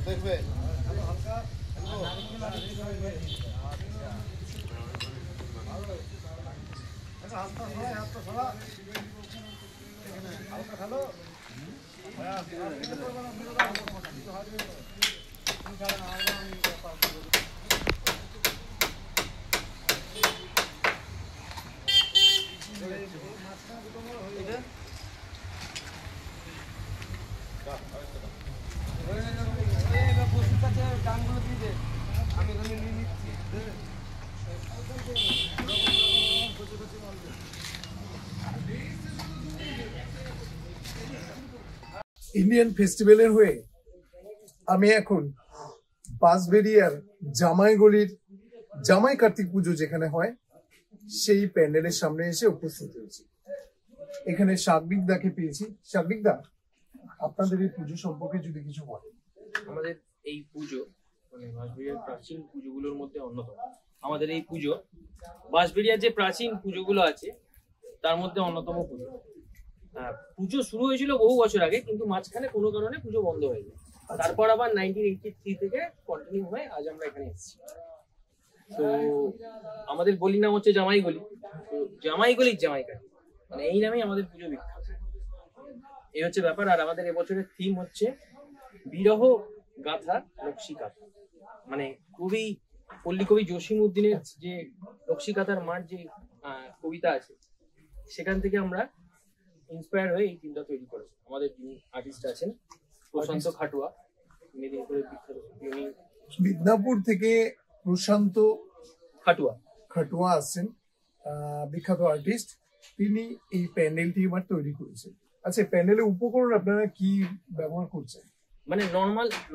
দেখবে ইন্ডিয়ান ফেস্টিভ্যালের হয়ে আমি এখন বাঁশবেড়িয়ার জামাইগলির জামাই কার্তিক পুজো যেখানে হয় সেই প্যান্ডেলের সামনে এসে উপস্থিত হয়েছি। এখানে সার্বিক দাকে পেয়েছি। সার্বিক দা, আপনাদের এই পুজো সম্পর্কে যদি কিছু বলেন। আমাদের এই পুজো মানে বাঁশবেড়িয়ার প্রাচীন পুজোগুলোর মধ্যে অন্যতম। আমাদের এই পুজো বাঁশবেড়িয়ার যে প্রাচীন পুজোগুলো আছে তার মধ্যে অন্যতম পুজো। পুজো শুরু হয়েছিল বহু বছর আগে, কিন্তু মাঝখানে কোনো কারণে পুজো বন্ধ হয়ে যায়। তারপর আবার 1983 থেকে কন্টিনিউ হয়ে আজ আমরা এখানে এসেছি। তো আমাদের গলির নাম হচ্ছে জামাইগলি। তো জামাইগলির জামাই কার্তিক মানে এই নামেই আমাদের পুজো বিখ্যাত। এই হচ্ছে ব্যাপার। আর আমাদের এবছরের থিম হচ্ছে বিরহ গাথা নকশি কাঁথা। মানে পল্লী কবি জসিমউদ্দিনের যে নকশি কাঁথার মাঠ যে কবিতা আছে সেখান থেকে আমরা ইন্সপায়ার হয়ে এই থিমটা তৈরি করেছি। আমাদের যিনি আর্টিস্ট আছেন প্রশান্ত খাটুয়া, মেদিনীপুরের বিখ্যাত, মিদনাপুর থেকে প্রশান্ত খাটুয়া আসছেন, বিখ্যাত আর্টিস্ট। তিনি এই প্যান্ডেলটি এবার তৈরি করেছেন। আচ্ছা, প্যান্ডেলের উপকরণ আপনারা কি ব্যবহার করছেন? মানে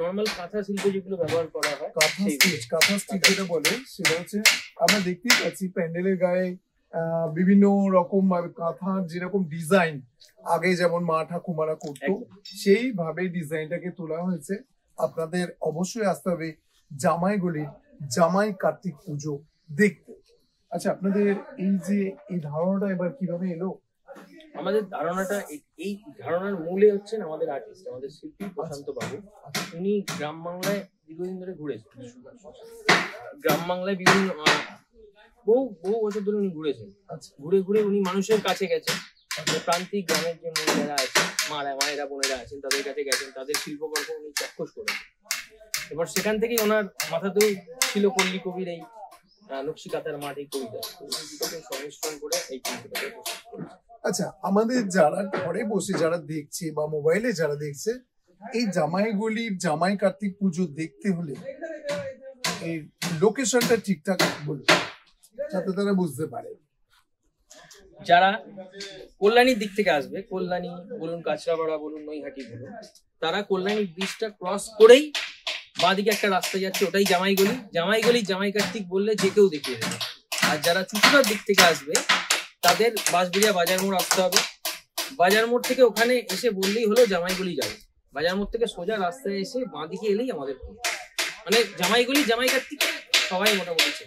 নর্মাল কাঁথা শিল্প যেগুলো ব্যবহার করা হয়, কাঁথা স্টিচ যেটা বলে সেটা হচ্ছে আমরা দেখতেই পাচ্ছি প্যান্ডেলের গায়ে বিভিন্ন রকম কাঁথার যেরকম ডিজাইন আগে যেমন মা ঠাকুমারা করতো সেইভাবে ডিজাইনটাকে তোলা হয়েছে। আপনাদের অবশ্যই আসতে হবে জামাইগলির জামাই কার্তিক পুজো দেখতে। আচ্ছা, আপনাদের এই ধারণাটা এবার কিভাবে এলো? আমাদের ধারণাটা, এই ধারণার মূলে হচ্ছেন আমাদের আর্টিস্ট, আমাদের শিল্পী প্রশান্ত বাবু। উনি গ্রাম বাংলায় দীর্ঘদিন ধরে ঘুরেছেন। গ্রাম বাংলায় বিভিন্ন বহু বছর ধরে উনি ঘুরেছেন। ঘুরে উনি মানুষের কাছে গেছেন। প্রান্তিক গ্রামের যে মহিলারা আছেন, মায়েরা বোনেরা আছেন, তাদের কাছে গেছেন, তাদের শিল্পকর্ম উনি চাক্ষুষ করেছেন। এবার সেখান থেকেই ওনার মাথাতেও ছিল পল্লী কবির এই নকশি কাঁথার মাঠ এই কবিতা, সংমিশ্রণ করে এই কবিতাটাকে। আচ্ছা, আমাদের যারা ঘরে বসে যারা দেখছে বা মোবাইলে যারা দেখছে, এই জামাইগলির জামাই কার্তিক পুজো দেখতে হলে এই লোকেশনটা ঠিকঠাক বলুন যাতে তারা বুঝতে পারে। যারা কল্যাণীর দিক থেকে আসবে, কল্যাণী বলুন, কাঁচরাপাড়া বলুন, নৈহাটি বলুন, তারা কল্যাণী ব্রিজটা ক্রস করেই বাঁদিকে একটা রাস্তা যাচ্ছে, ওটাই জামাইগলি। জামাইগলির জামাই কার্তিক বললে যে কেউ দেখিয়ে দেবে। আর যারা চুচুড়ার দিক থেকে আসবে তাদের বাঁশবেড়িয়া বাজার মোড় আসতে হবে। বাজার মোড় থেকে ওখানে এসে বললেই হলো জামাইগলি যাবে। বাজার মোড় থেকে সোজা রাস্তায় এসে বাঁদিকে এলেই আমাদের মানে জামাইগলি জামাই কার্তিক সবাই মোটামুটি।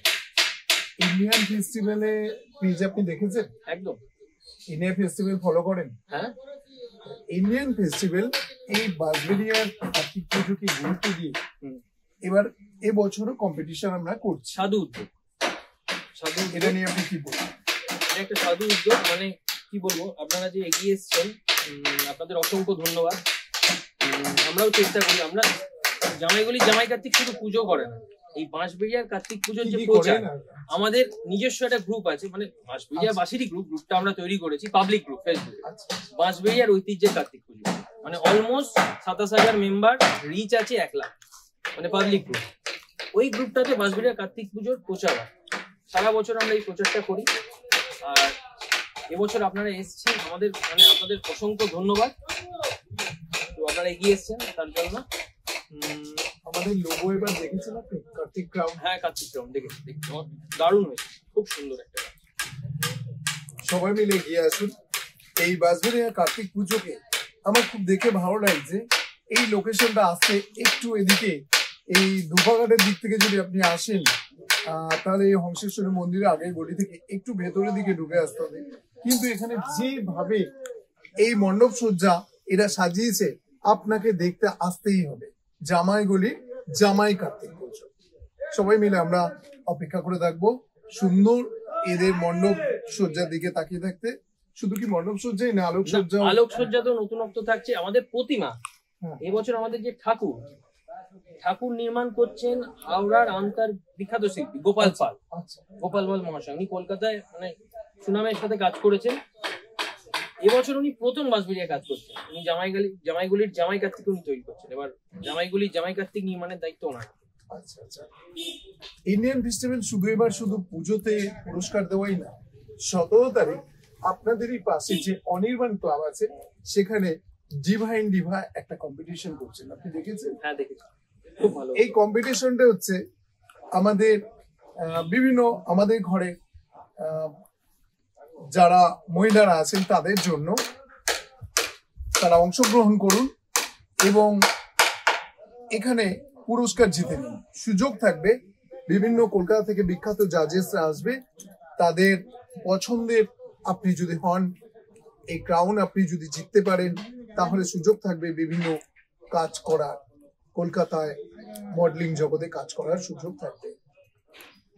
ইন্ডিয়ান ফেস্টিভ্যালে পেজ আপনি দেখেছেন? একদম। ইন্ডিয়ান ফেস্টিভ্যাল ফলো করেন? হ্যাঁ। ইন্ডিয়ান ফেস্টিভ্যাল এই বাঁশবেড়িয়ার কার্তিক পুজোকে গুরুত্ব দিয়ে এবার এবছরও কম্পিটিশন আমরা করছি। সাধু উদ্যোগ, এটা নিয়ে আপনি কি বলবেন? এটা একটা সাধু উদ্যোগ। মানে কি বলবো, আপনারা যে এগিয়ে এসছেন আপনাদের অসংখ্য ধন্যবাদ। আমরাও চেষ্টা করি। আমরা জামাইগলি জামাই কার্তিক শুধু পুজো করে না, এই বাঁশবেড়িয়ার কার্তিক পুজোর যে প্রচার, আমাদের নিজস্ব একটা গ্রুপ আছে, মানে বাঁশবেড়িয়া বাসিরই গ্রুপটা আমরা তৈরি করেছি, পাবলিক গ্রুপ ফেসবুকে, বাঁশবেড়িয়ার ঐতিহ্যের কার্তিক পুজো। মানে অলমোস্ট 27,000 মেম্বার, রিচ আছে 1 লাখ, মানে পাবলিক গ্রুপ। ওই গ্রুপটাতে বাঁশবেড়িয়া কার্তিক পুজোর প্রচার হয়। সারা বছর আমরা এই প্রচারটা করি। আর এবছর আপনারা এসেছেন, আমাদের মানে আপনাদের অসংখ্য ধন্যবাদ। তো আপনারা এগিয়ে এসেছেন তার জন্য। আমাদের লোগো এবার দেখেছেন আপনি? কার্তিক ক্রাউন। হ্যাঁ, কার্তিক ক্রাউন দেখেছি, দারুণ হয়েছে, খুব সুন্দর একটা। সবাই মিলে এগিয়ে আসুন এই বাঁশবেড়িয়া কার্তিক পুজোকে। আমার খুব দেখে ভালো লাগছে এই লোকেশনটা আসতে একটু এদিকে এই ধোপাঘাটের দিক থেকে যদি আপনি আসেন তাহলে এই হংসেশ্বরী মন্দিরের আগের গলি থেকে একটু ভেতরের দিকে ঢুকে আসতে হবে। কিন্তু এখানে যেভাবে এই মণ্ডপ সজ্জা এরা সাজিয়েছে আপনাকে দেখতে আসতেই হবে। জামাইগুলি জামাই কার্তিক পুজো, সবাই মিলে আমরা অপেক্ষা করে থাকবো সুন্দর এদের মণ্ডপ সজ্জার দিকে তাকিয়ে থাকতে। শুধু কি মণ্ডপ সজ্জাই না, আলোকসজ্জা তো নতুনত্ব থাকছে। আমাদের প্রতিমা এবছর আমাদের যে ঠাকুর নির্মাণ করছেন হাওড়ার আন্তার বিখ্যাত শিল্পী গোপাল পাল। গোপাল পাল মহাশয় উনি কলকাতায় মানে সুনামের সাথে কাজ করেছেন। এবছর উনি প্রথম বাঁশবেড়িয়া কাজ করছেন। উনি জামাইগুলির জামাই কার্তিক উনি তৈরি করছেন। এবার জামাইগুলির জামাই কার্তিক নির্মাণের দায়িত্ব ওনার। আচ্ছা আচ্ছা, ইন্ডিয়ান ফেস্টিভ্যাল শুধু পুজোতে পুরস্কার দেওয়াই না, 17 তারিখ আপনাদেরই পাশে যে অনির্বাণ ক্লাব আছে সেখানে ডিভাইন ডিভা একটা কম্পিটিশন করছেন, আপনি দেখেছেন? হ্যাঁ দেখেছি, খুব ভালো। এই কম্পিটিশনটা হচ্ছে আমাদের বিভিন্ন আমাদের ঘরে যারা মহিলারা আছেন তাদের জন্য। তারা অংশগ্রহণ করুন এবং এখানে পুরস্কার জিতে নিন। সুযোগ থাকবে, বিভিন্ন কলকাতা থেকে বিখ্যাত জাজেসরা আসবে, তাদের পছন্দের আপনি যদি হন, এই ক্রাউন আপনি যদি জিততে পারেন তাহলে সুযোগ থাকবে বিভিন্ন কাজ করার, কলকাতায় মডেলিং জগতে কাজ করার সুযোগ থাকবে।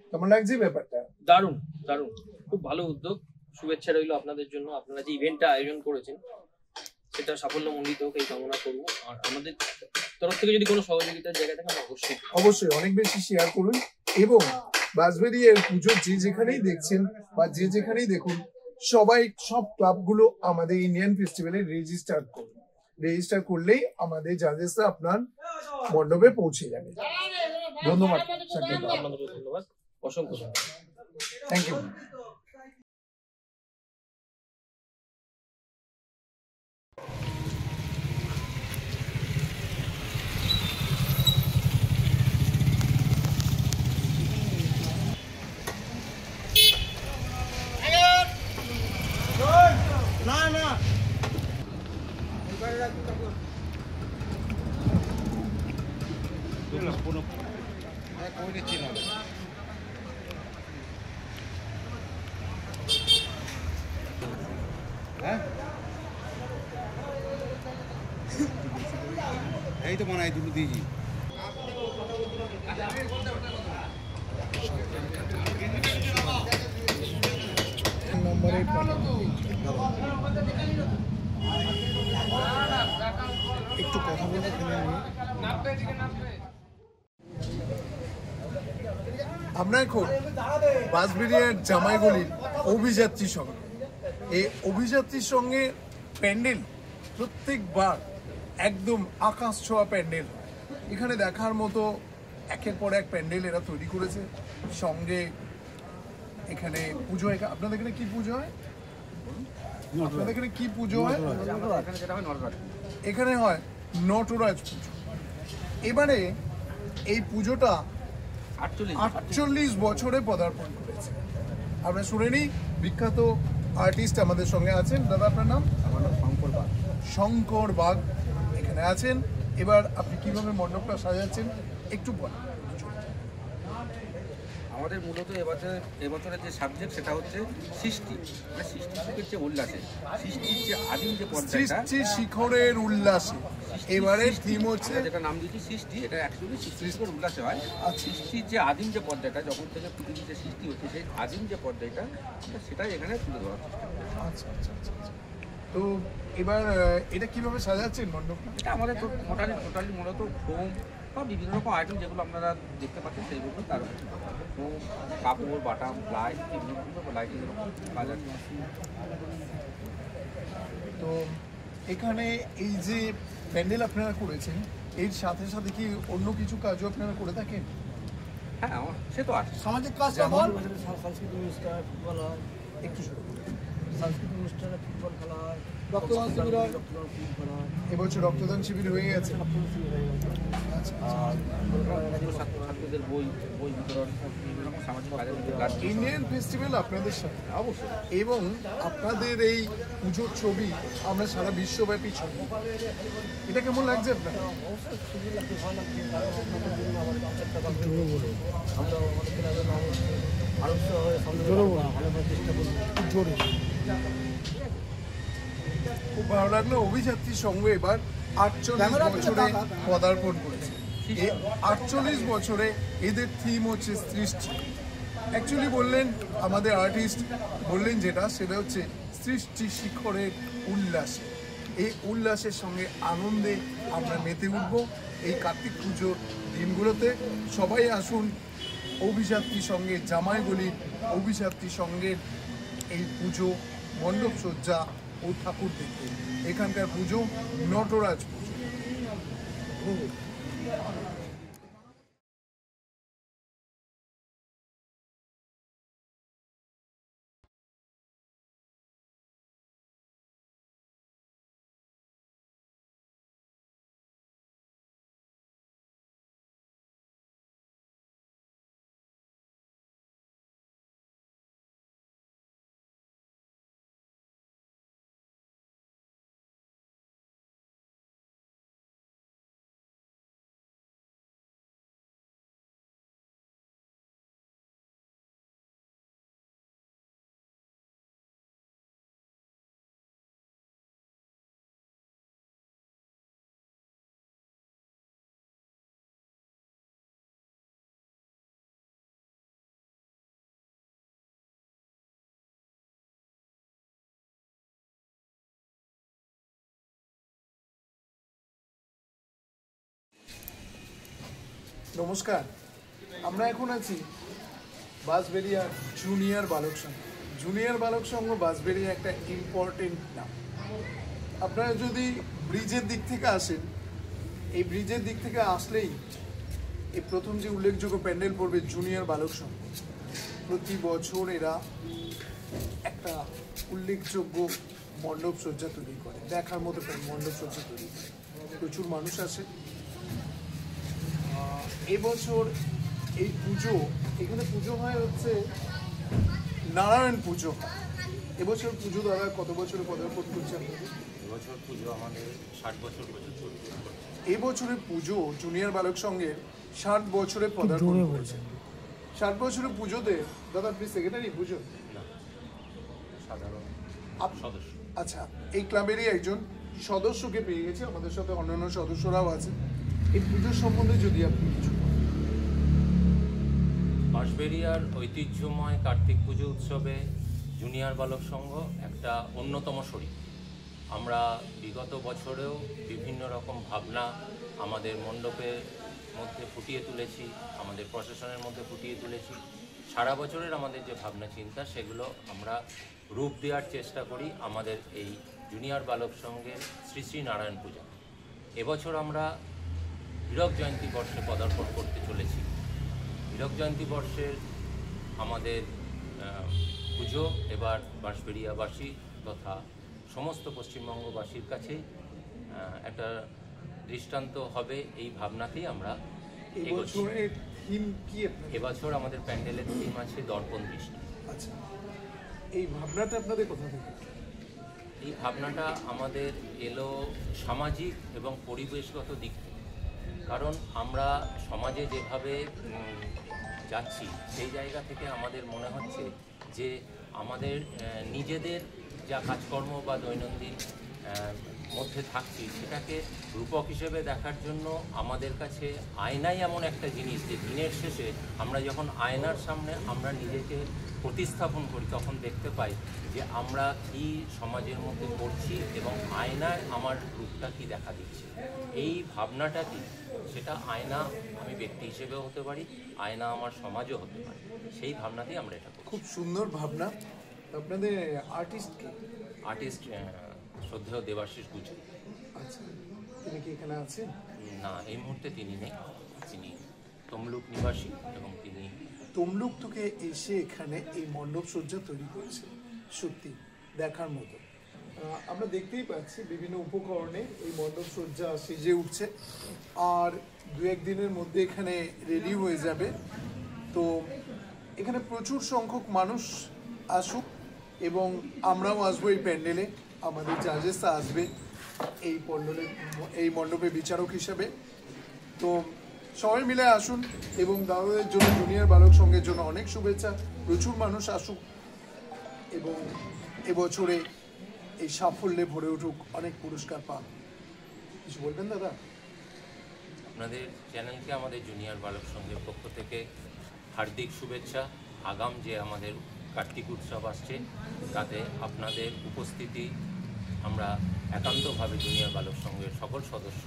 কেমন লাগছে ব্যাপারটা? দারুণ দারুণ, খুব ভালো উদ্যোগ। শুভেচ্ছা রইল আপনাদের জন্য। আপনারা যে ইভেন্টটা আয়োজন করেছেন সেটা সাফল্যমণ্ডিত হোক এই কামনা করবো। আর আমাদের তরফ থেকে যদি কোনো সহযোগিতার জায়গা থাকে আমরা অবশ্যই অনেক বেশি শেয়ার করুন। এবং বাঁশবেড়িয়ার পুজো যে যেখানেই দেখছেন বা যে যেখানেই দেখুন, সব ক্লাবগুলো আমাদের ইন্ডিয়ান ফেস্টিভ্যালে রেজিস্টার করুন। রেজিস্টার করলেই আমাদের জাজেসরা আপনার মণ্ডপে পৌঁছে যাবে। ধন্যবাদ, ধন্যবাদ, অসংখ্য ধন্যবাদ, থ্যাংক ইউ। এই তো মনে হয় দুটো দিয়েছি। নম্বরে একটু কথা বলে আমরা এখন বাঁশবেড়িয়ার জামাইগুলির অভিযাত্রীর সঙ্গে, এই অভিযাত্রীর সঙ্গে প্যান্ডেল প্রত্যেকবার একদম আকাশ ছোঁয়া প্যান্ডেল। এখানে দেখার মতো একের পর এক প্যান্ডেল এরা তৈরি করেছে। সঙ্গে এখানে পুজো হয়। আপনাদের এখানে কি পুজো হয়? আপনাদের এখানে কি পুজো হয়? এখানে হয় নটরাজ পুজো। এবারে এই পুজোটা 48 বছরে পদার্পণ করেছে। আমরা শুনে নিই, বিখ্যাত আর্টিস্ট আমাদের সঙ্গে আছেন। দাদা আপনার নাম? আমার নাম শঙ্কর বাগ এখানে আছেন। এবার আপনি কিভাবে মণ্ডপটা সাজাচ্ছেন একটু বলেন। আমাদের মূলত এবছরের যে সাবজেক্ট সেটা হচ্ছে সৃষ্টি, মানে সৃষ্টি যুগের যে উল্লাসে, সৃষ্টির যে আদিম যে পর্যায়টা, সৃষ্টি শিখরের উল্লাসে। এবারে থিম হচ্ছে যেটা নাম দিয়েছি সৃষ্টি, এটা অ্যাকচুয়ালি সৃষ্টির উল্লাসে হয়। আর সৃষ্টির যে আদিম যে পর্যায়টা, যখন থেকে পৃথিবীতে সৃষ্টি হচ্ছে, সেই আদিম যে পর্যায়টা আমরা সেটাই এখানে তুলে ধরার চেষ্টা করি। আচ্ছা আচ্ছা আচ্ছা। তো এবার এটা কিভাবে সাজাচ্ছেন মণ্ডপটা? এটা আমাদের তো টোটালি মূলত ফোম বা বিভিন্ন রকম আইটেম যেগুলো আপনারা দেখতে পাচ্ছেন সেইগুলো, তার ফোম, কাপড়, বাটাম, প্লাই, বিভিন্ন রকম লাইটিং কাজ আছে। তো এখানে এই যে প্যান্ডেল আপনারা করেছেন, এর সাথে সাথে কি অন্য কিছু কাজও আপনারা করে থাকেন? হ্যাঁ, সে তো আছে। সামাজিক কাজ যেমন সাংস্কৃতিক অনুষ্ঠান, ফুটবল হয়, একটু শুরু করুন। সাংস্কৃতিক অনুষ্ঠানে ফুটবল খেলা হয়, রক্তদান শিবির হয়। রক্তদান শিবির করা হয়, এবছর রক্তদান শিবির হয়ে গেছে। রক্তদান শিবির হয়ে গেছে। আচ্ছা। আর ছাত্রদের বই বিতরণ, বিভিন্ন রকম সামাজিক কাজ। ইন্ডিয়ান ফেস্টিভ্যাল আপনাদের সাথে অবশ্যই। এবং আপনাদের এই পুজোর ছবি আমরা সারা বিশ্বব্যাপী ছবি, এটা কেমন লাগছে আপনার? অবশ্যই সুন্দর লাগছে, ভালো লাগছে। কারণ আপনাদের জন্য আমাদের প্রত্যেকটা কালকে বলে আমরা আমাদের ক্লাবের নাম হচ্ছে আরব হয়ে সামনে ভালো চেষ্টা করবো জোরে। খুব ভালো লাগলো। অভিযাত্রীর সঙ্গে এবার 48 বছরে পদার্পণ করেছে। এই 48 বছরে এদের থিম হচ্ছে সৃষ্টি। অ্যাকচুয়ালি বললেন আমাদের আর্টিস্ট বললেন যেটা সেটা হচ্ছে সৃষ্টি শিখরের উল্লাসে। এই উল্লাসের সঙ্গে আনন্দে আমরা মেতে উঠব এই কার্তিক পুজোর দিনগুলোতে। সবাই আসুন অভিযাত্রী সঙ্গে জামাইগলির অভিযাত্রী সঙ্গের এই পুজো মণ্ডপ সজ্জা ও ঠাকুর দেখতে। এখানকার পুজো নটরাজ পুজো। নমস্কার, আমরা এখন আছি বাঁশবেড়িয়া জুনিয়র বালক সংঘ। জুনিয়র বালক সংঘ বাঁশবেড়িয়া একটা ইম্পর্টেন্ট নাম। আপনারা যদি ব্রিজের দিক থেকে আসেন, এই ব্রিজের দিক থেকে আসলেই এই প্রথম যে উল্লেখযোগ্য প্যান্ডেল পড়বে জুনিয়র বালক সংঘ। প্রতি বছর এরা একটা উল্লেখযোগ্য মণ্ডপ সজ্জা তৈরি করে, দেখার মতো মণ্ডপ সজ্জা তৈরি করে। প্রচুর মানুষ আসে। এবছর এই পুজো, এখানে পুজো হয় হচ্ছে নারায়ণ পুজো। এবছর পুজো দাদা কত বছরে পদার্পণ করছে আপনাদের? এবছর পুজো আমাদের 60 বছর পর্যন্ত। এবছরের পুজো জুনিয়র বালক সংঘের 60 বছরে পদার্পণ করেছে। 60 বছরের পুজোতে দাদা আপনি সেক্রেটারি পুজো সাধারণ সদস্য। আচ্ছা, এই ক্লাবেরই একজন সদস্যকে পেয়ে গেছে, আমাদের সাথে অন্যান্য সদস্যরাও আছে। এই পুজোর সম্বন্ধে যদি আপনি কিছু বাঁশবেড়িয়ার ঐতিহ্যময় কার্তিক পুজো উৎসবে জুনিয়র বালক সংঘ একটা অন্যতম শরিক। আমরা বিগত বছরেও বিভিন্ন রকম ভাবনা আমাদের মণ্ডপের মধ্যে ফুটিয়ে তুলেছি, আমাদের প্রশাসনের মধ্যে ফুটিয়ে তুলেছি। সারা বছরের আমাদের যে ভাবনা চিন্তা সেগুলো আমরা রূপ দেওয়ার চেষ্টা করি আমাদের এই জুনিয়র বালক সংঘের শ্রী শ্রী নারায়ণ পূজা। এবছর আমরা হীরক জয়ন্তী বর্ষে পদার্পণ করতে চলেছি। হীরক জয়ন্তী বর্ষের আমাদের পুজো এবার বাঁশবেড়িয়াবাসী তথা সমস্ত পশ্চিমবঙ্গবাসীর কাছে একটা দৃষ্টান্ত হবে, এই ভাবনাতেই আমরা এগোচ্ছি। এবছর আমাদের প্যান্ডেলের থিম আছে দর্পণ দৃষ্টি। আচ্ছা, এই ভাবনাটা আপনাদের কোথা থেকে? এই ভাবনাটা আমাদের এলো সামাজিক এবং পরিবেশগত দিক থেকে। কারণ আমরা সমাজে যেভাবে যাচ্ছি সেই জায়গা থেকে আমাদের মনে হচ্ছে যে আমাদের নিজেদের যা কাজকর্ম বা দৈনন্দিন মধ্যে থাকছি সেটাকে রূপক হিসেবে দেখার জন্য আমাদের কাছে আয়নাই এমন একটা জিনিস যে দিনের শেষে আমরা যখন আয়নার সামনে আমরা নিজেকে প্রতিস্থাপন করি তখন দেখতে পাই যে আমরা কি সমাজের মধ্যে করছি এবং আয়নায় আমার রূপটা কি দেখা দিচ্ছে। এই ভাবনাটা কি, সেটা আয়না আমি ব্যক্তি হিসেবেও হতে পারি, আয়না আমার সমাজও হতে পারে। সেই ভাবনাতেই আমরা এটা করি। খুব সুন্দর ভাবনা। আপনাদের আর্টিস্ট কে? আর্টিস্ট শ্রদ্ধেয় দেবাশিস গুজরি। আচ্ছা, তিনি কি এখানে আছেন? না, এই মুহূর্তে তিনি নেই। তিনি তমলুক নিবাসী এবং তিনি তমলুক থেকে এসে এখানে এই মণ্ডপ সজ্জা তৈরি করেছে। সত্যি দেখার মতো। আমরা দেখতেই পাচ্ছি বিভিন্ন উপকরণে এই মণ্ডপ সজ্জা সেজে উঠছে, আর দু এক দিনের মধ্যে এখানে রেডি হয়ে যাবে। তো এখানে প্রচুর সংখ্যক মানুষ আসুক এবং আমরাও আসবো এই প্যান্ডেলে, আমাদের জাজেসরা আসবে এই মণ্ডপে বিচারক হিসেবে। তো সবাই মিলে আসুন এবং দাদাদের জন্য জুনিয়র বালক সংঘের জন্য অনেক শুভেচ্ছা। প্রচুর মানুষ আসুক এবং এবছরে এই সাফল্যে ভরে উঠুক, অনেক পুরস্কার পান। কিছু বলবেন দাদা? আপনাদের চ্যানেলকে আমাদের জুনিয়র বালক সংঘের পক্ষ থেকে হার্দিক শুভেচ্ছা। আগাম যে আমাদের কার্তিক উৎসব আসছে তাতে আপনাদের উপস্থিতি আমরা একান্তভাবে জুনিয়র বালক সংঘের সকল সদস্য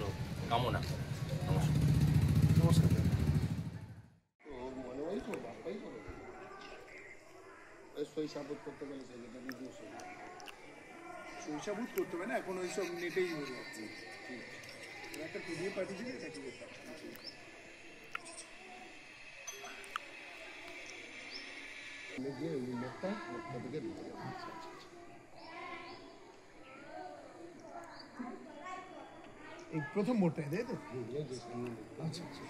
কামনা করি। নমস্কার। নমস্কার। শৈশাবোধ করতে গেলে শৈশাবোধ করতে হবে না, এখন ওইসব নেটেই হয়ে যাচ্ছে। একটা পিডিএফ পাঠিয়ে দিলে এটা কি ব্যাপার? গিয়ে ওই লোকটা থেকে দিতে যাবে। এই প্রথম বোর্ডটাই তাই তো? আচ্ছা আচ্ছা।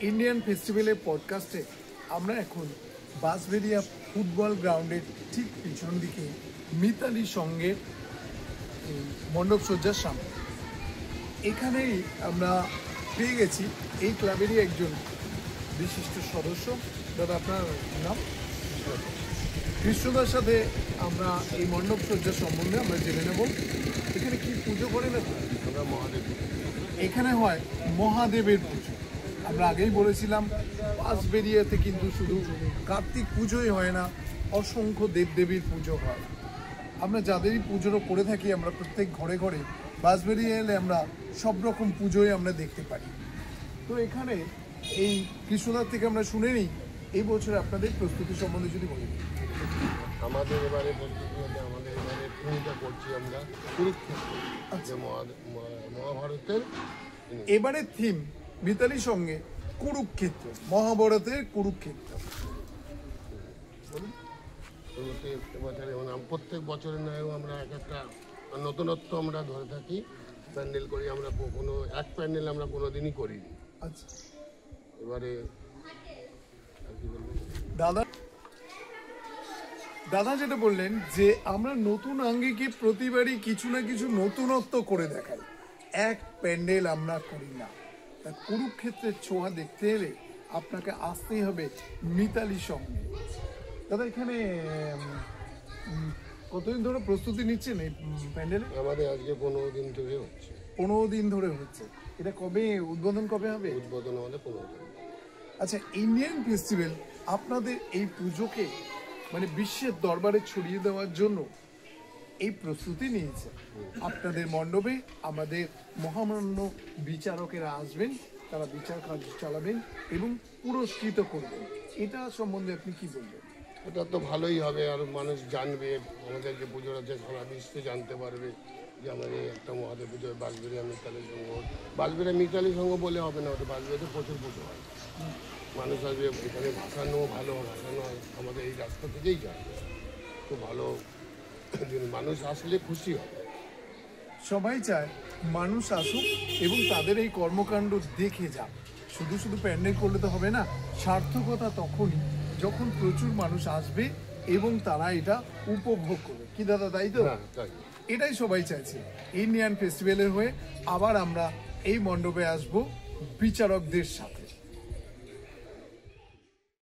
ইন্ডিয়ান ফেস্টিভ্যালের পডকাস্টে আমরা এখন বাঁশবেড়িয়া ফুটবল গ্রাউন্ডের ঠিক পিছন দিকে মিতালি সঙ্গের মণ্ডপ সজ্জার সামনে। এখানেই আমরা পেয়ে গেছি এই ক্লাবেরই একজন বিশিষ্ট সদস্য। দাদা আপনার নাম? কৃষ্ণদার সাথে আমরা এই মণ্ডপ সজ্জার সম্বন্ধে আমরা জেনে নেব। এখানে কি পুজো করে না? আমরা মহাদেব, এখানে হয় মহাদেবের পুজো। আমরা আগেই বলেছিলাম বাঁশবেড়িয়াতে কিন্তু শুধু কার্তিক পুজোই হয় না, অসংখ্য দেবদেবীর পুজো হয়। আমরা যাদেরই পুজোরও করে থাকি, আমরা প্রত্যেক ঘরে ঘরে বাঁশবেড়িয়া এলে আমরা সব রকম পুজোই আমরা দেখতে পারি। তো এখানে এই কৃষ্ণদার থেকে আমরা শুনে নিই এই বছর আপনাদের প্রস্তুতি সম্বন্ধে যদি বলি। আমাদের এবারে প্রস্তুতি হলে আমাদের এবারে থিমটা করছি আমরা কুরুক্ষেত্র, যে মহাভারতের। এবারে থিম মিতালির সঙ্গে কুরুক্ষেত্র, মহাভারতের কুরুক্ষেত্র। এবছরে প্রত্যেক বছরের নয়, আমরা এক একটা নতুনত্ব আমরা ধরে থাকি, প্যান্ডেল করি। আমরা কোনো এক প্যান্ডেল আমরা কোনোদিনই করিনি। আচ্ছা এবারে দাদা যেটা বললেন যে আমরা নতুন আঙ্গিকে প্রতিবারই কিছু না কিছু নতুনত্ব করে দেখাই, এক প্যান্ডেল আমরা করি না। তা কুরুক্ষেত্রের ছোঁয়া দেখতে এলে আপনাকে আসতেই হবে মিতালির সঙ্গে। দাদা এখানে কতদিন ধরে প্রস্তুতি নিচ্ছেন এই প্যান্ডেলে? আমাদের আজকে 15 দিন ধরে হচ্ছে। 15 দিন ধরে হচ্ছে। এটা কবে উদ্বোধন কবে হবে? উদ্বোধন আমাদের 15 দিন। আচ্ছা, ইন্ডিয়ান ফেস্টিভ্যাল আপনাদের এই পুজোকে মানে বিশ্বের দরবারে ছড়িয়ে দেওয়ার জন্য এই প্রস্তুতি নিয়েছে। আপনাদের মণ্ডপে আমাদের মহামান্য বিচারকেরা আসবেন, তারা বিচার কাজ চালাবেন এবং পুরস্কৃত করবেন। এটা সম্বন্ধে আপনি কি বলবেন? এটা তো ভালোই হবে, আর মানুষ জানবে, আমাদের যে পুজোর আছে সারা বিশ্বে জানতে পারবে যে আমাদের একটা মহাদেব পুজো বাঁশবেড়িয়া মিতালি সংঘ। বাঁশবেড়িয়া মিতালি সংঘ বলে হবে না, ওটা বাঁশবেড়িয়াতে প্রচুর পুজো হয়। মানুষ আসবে, এখানে ভাসানো ভালো ভাসানো হয়, আমাদের এই রাস্তা থেকেই যায়। খুব ভালো, মানুষ আসলে খুশি হবে। সবাই চায় মানুষ আসুক এবং তাদের এই কর্মকাণ্ড দেখে যাক। শুধু শুধু প্যান্ডেল করলে তো হবে না, সার্থকতা তখনই যখন প্রচুর মানুষ আসবে এবং তারা এটা উপভোগ করবে। কি দাদা, তাই তো? এটাই সবাই চাইছে। ইন্ডিয়ান ফেস্টিভ্যালের হয়ে আবার আমরা এই মণ্ডপে আসবো বিচারকদের সাথে।